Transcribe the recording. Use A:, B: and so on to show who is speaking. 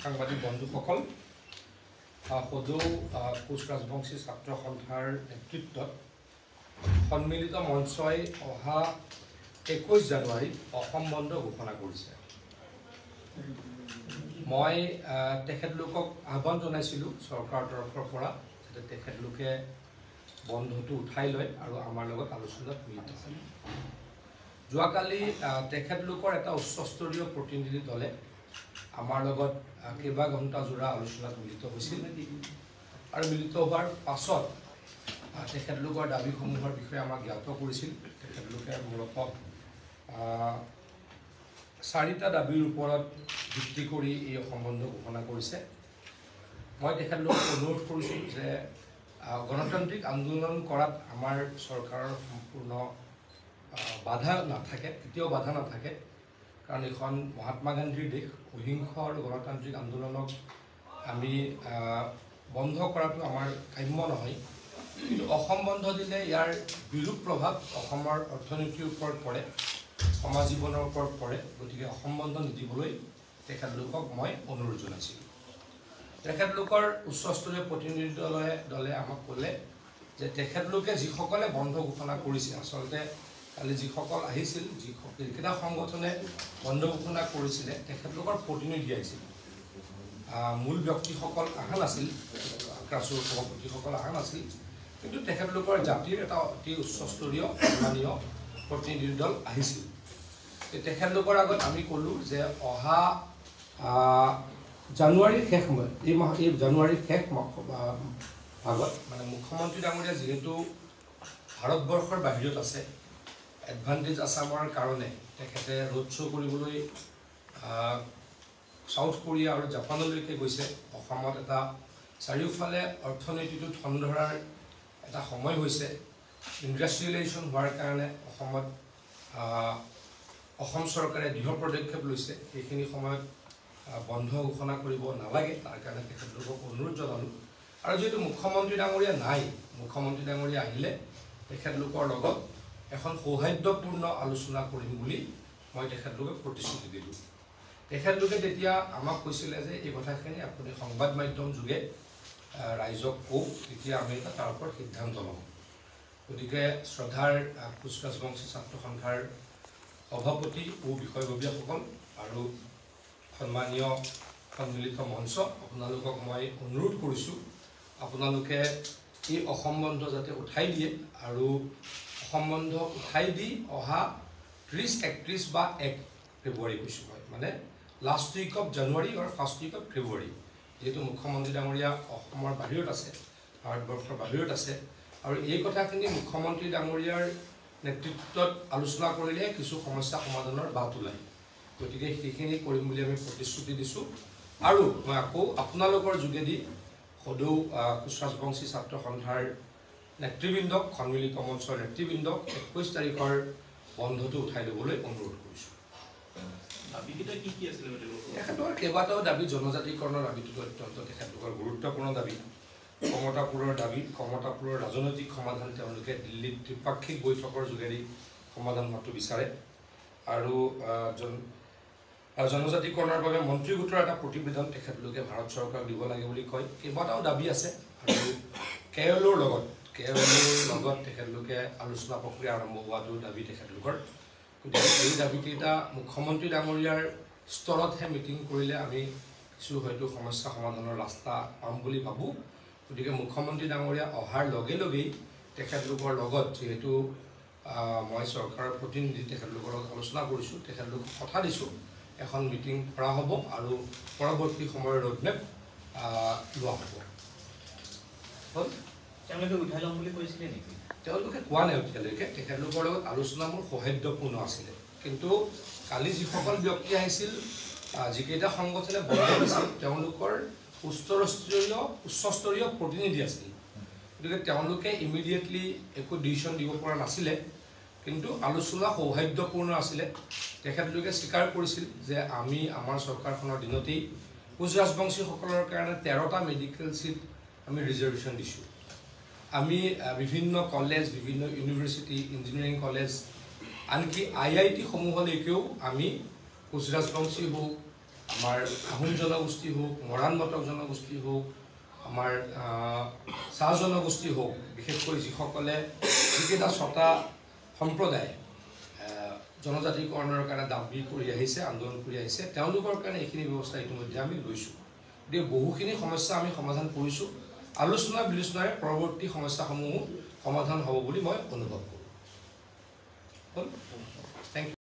A: সাংবাদিক বন্ধুসকল সদৌ কোচ ৰাজবংশী ছাত্ৰ সন্থাৰ নেতৃত্বত সন্মিলিত মঞ্চই অহা 21 জানুৱাৰীত অসম বন্ধ ঘোষণা কৰিছে। মই তেখেতলোকক আহ্বান জনাইছিলোঁ চৰকাৰৰ তৰফৰ পৰা যাতে তেখেতলোকে বন্ধটো উঠাই লয় আৰু আমাৰ লগত আলোচনাত মিলিত হয়। যোৱাকালি তেখেতলোকৰ এটা উচ্চস্তৰীয় প্ৰতিনিধি দলে আমাৰ লগত কেইবা ঘণ্টা জোৰা আলোচনাত মিলিত হৈছিল আৰু মিলিত হোৱাৰ পাছত তেখেতলোকৰ দাবীসমূহৰ বিষয়ে আমাক জ্ঞাত কৰিছিল। তেখেতলোকে মূলতঃ 4টা দাবীৰ ওপৰত ভিত্তি কৰি এই অসম বন্ধ ঘোষণা কৰিছে। মই তেখেতলোকক অনুৰোধ কৰিছোঁ যে গণতান্ত্ৰিক আন্দোলন কৰাত আমাৰ চৰকাৰৰ সম্পূৰ্ণ বাধা নাথাকে, কেতিয়াও বাধা নাথাকে, কাৰণ এখন মহাত্মা গান্ধীৰ দেশ। অহিংস আৰু গণতান্ত্ৰিক আন্দোলনক আমি বন্ধ কৰাটো আমাৰ কাম্য নহয়, কিন্তু অসম বন্ধ দিলে ইয়াৰ বিৰূপ প্ৰভাৱ অসমৰ অৰ্থনীতিৰ ওপৰত পৰে, সমাজ জীৱনৰ ওপৰত পৰে। গতিকে অসম বন্ধ নিদিবলৈ তেখেতলোকক মই অনুৰোধ জনাইছিলোঁ। তেখেতলোকৰ উচ্চস্তৰীয় প্ৰতিনিধি দলে আমাক ক'লে যে তেখেতলোকে যিসকলে বন্ধ ঘোষণা কৰিছে, আচলতে কালি যিসকল আহিছিল, যিকেইটা সংগঠনে বন্ধ ঘোষণা কৰিছিলে তেখেতলোকৰ প্ৰতিনিধি আহিছিল। মূল ব্যক্তিসকল অহা নাছিল, আক্ৰাসুৰ সভাপতিসকল অহা নাছিল, কিন্তু তেখেতলোকৰ জাতিৰ এটা অতি উচ্চস্তৰীয় সন্মানীয় প্ৰতিনিধি দল আহিছিল। তেখেতলোকৰ আগত আমি ক'লোঁ যে অহা জানুৱাৰীৰ শেষ সময়ত, এই জানুৱাৰীৰ শেষ ভাগত মানে মুখ্যমন্ত্ৰী ডাঙৰীয়া যিহেতু ভাৰতবৰ্ষৰ বাহিৰত আছে, এডভান্টেজ আছামৰ কাৰণে তেখেতে ৰোড শ্ব' কৰিবলৈ চাউথ কোৰিয়া আৰু জাপানলৈকে গৈছে। অসমত এটা চাৰিওফালে অৰ্থনীতিটো ঠন ধৰাৰ এটা সময় হৈছে। ইণ্ডাষ্ট্ৰিয়েলাইজেশ্যন হোৱাৰ কাৰণে অসমত অসম চৰকাৰে দৃঢ় পদক্ষেপ লৈছে। সেইখিনি সময়ত বন্ধ ঘোষণা কৰিব নালাগে, তাৰ কাৰণে তেখেতলোকক অনুৰোধ জনালোঁ। আৰু যিহেতু মুখ্যমন্ত্ৰী ডাঙৰীয়া নাই, মুখ্যমন্ত্ৰী ডাঙৰীয়া আহিলে তেখেতলোকৰ লগত এখন সৌহাৰ্দ্যপূৰ্ণ আলোচনা কৰিম বুলি মই তেখেতলোকক প্ৰতিশ্ৰুতি দিলোঁ। তেখেতলোকে তেতিয়া আমাক কৈছিলে যে এই কথাখিনি আপুনি সংবাদ মাধ্যম যোগে ৰাইজক কওক, তেতিয়া আমি তাৰ ওপৰত সিদ্ধান্ত ল'ম। গতিকে শ্ৰদ্ধাৰ কোচ ৰাজবংশী ছাত্ৰ সন্থাৰ সভাপতি ও বিষয়ববীয়াসকল আৰু সন্মানীয় সন্মিলিত মঞ্চ, আপোনালোকক মই অনুৰোধ কৰিছোঁ আপোনালোকে এই অসম বন্ধ যাতে উঠাই দিয়ে আৰু অসম বন্ধ উঠাই দি অহা 30, 31 বা 1 ফেব্ৰুৱাৰী কৈছোঁ মই, মানে লাষ্ট উইক অফ জানুৱাৰী আৰু ফাৰ্ষ্ট উইক অফ ফেব্ৰুৱাৰী। যিহেতু মুখ্যমন্ত্ৰী ডাঙৰীয়া অসমৰ বাহিৰত আছে, ভাৰতবৰ্ষৰ বাহিৰত আছে, আৰু এই কথাখিনি মুখ্যমন্ত্ৰী ডাঙৰীয়াৰ নেতৃত্বত আলোচনা কৰিলেহে কিছু সমস্যা সমাধানৰ বাট ওলায়। গতিকে সেইখিনি কৰিম বুলি আমি প্ৰতিশ্ৰুতি দিছোঁ। আৰু মই আকৌ আপোনালোকৰ যোগেদি সদৌ কোচ ৰাজবংশী ছাত্ৰ সন্থাৰ নেতৃবৃন্দক, সন্মিলিত মঞ্চৰ নেতৃবৃন্দক 21 তাৰিখৰ বন্ধটো উঠাই ল'বলৈ অনুৰোধ কৰিছোঁ। তেখেতৰ কেইবাটাও দাবী, জনজাতিকৰণৰ দাবীটো অত্যন্ত তেখেতলোকৰ গুৰুত্বপূৰ্ণ দাবী। কমতাপুৰৰ দাবী, কমতাপুৰৰ ৰাজনৈতিক সমাধান তেওঁলোকে দিল্লীত ত্ৰিপাক্ষিক বৈঠকৰ যোগেদি সমাধান হোৱাটো বিচাৰে। আৰু জনজাতিকৰণৰ বাবে মন্ত্ৰী গোটৰ এটা প্ৰতিবেদন তেখেতলোকে ভাৰত চৰকাৰক দিব লাগে বুলি কয়। কেইবাটাও দাবী আছে। আৰু কেৰলৰ লগত তেখেতলোকে আলোচনা প্ৰক্ৰিয়া আৰম্ভ হোৱাটো দাবী তেখেতলোকৰ। গতিকে এই দাবীকেইটা মুখ্যমন্ত্ৰী ডাঙৰীয়াৰ স্তৰতহে মিটিং কৰিলে আমি কিছু হয়তো সমস্যা সমাধানৰ ৰাস্তা পাম বুলি ভাবোঁ। গতিকে মুখ্যমন্ত্ৰী ডাঙৰীয়া অহাৰ লগে লগেই তেখেতলোকৰ লগত, যিহেতু মই চৰকাৰৰ প্ৰতিনিধি, তেখেতলোকৰ লগত আলোচনা কৰিছোঁ, তেখেতলোকক কথা দিছোঁ এখন মিটিং কৰা হ'ব আৰু পৰৱৰ্তী সময়ৰ ৰোডমেপ লোৱা হ'ব।
B: তেওঁলোকে উঠাই ল'ম বুলি কৈছিলে নেকি?
A: তেওঁলোকে কোৱা নাই এতিয়ালৈকে। তেখেতলোকৰ লগত আলোচনা মোৰ সৌহাৰ্দ্যপূৰ্ণ আছিলে, কিন্তু কালি যিসকল ব্যক্তি আহিছিল, যিকেইটা সংগঠনে বন্ধ দিছিল, তেওঁলোকৰ উচ্চস্তৰীয় প্ৰতিনিধি আছিল। গতিকে তেওঁলোকে ইমিডিয়েটলি একো ডিচিশ্যন দিব পৰা নাছিলে, কিন্তু আলোচনা সৌহাৰ্দ্যপূৰ্ণ আছিলে। তেখেতলোকে স্বীকাৰ কৰিছিল যে আমি আমাৰ চৰকাৰখনৰ দিনতেই কোচ ৰাজবংশীসকলৰ কাৰণে 13টা মেডিকেল চিট আমি ৰিজাৰ্ভেশ্যন দিছোঁ। আমি বিভিন্ন কলেজ, বিভিন্ন ইউনিভাৰ্চিটি, ইঞ্জিনিয়াৰিং কলেজ, আনকি IIT সমূহলৈকেও আমি কোচ ৰাজবংশী হওক, আমাৰ আহোম জনগোষ্ঠী হওক, মৰাণ মটক জনগোষ্ঠী হওক, আমাৰ চাহ জনগোষ্ঠী হওক, বিশেষকৈ যিসকলে যিকেইটা 6টা সম্প্ৰদায় জনজাতিকৰণৰ কাৰণে দাবী কৰি আহিছে, আন্দোলন কৰি আহিছে, তেওঁলোকৰ কাৰণে এইখিনি ব্যৱস্থা ইতিমধ্যে আমি লৈছোঁ। গতিকে বহুখিনি সমস্যা আমি সমাধান কৰিছোঁ। আলোচনা বিলোচনাৰে পৰৱৰ্তী সমস্যাসমূহো সমাধান হ'ব বুলি মই অনুভৱ কৰোঁ।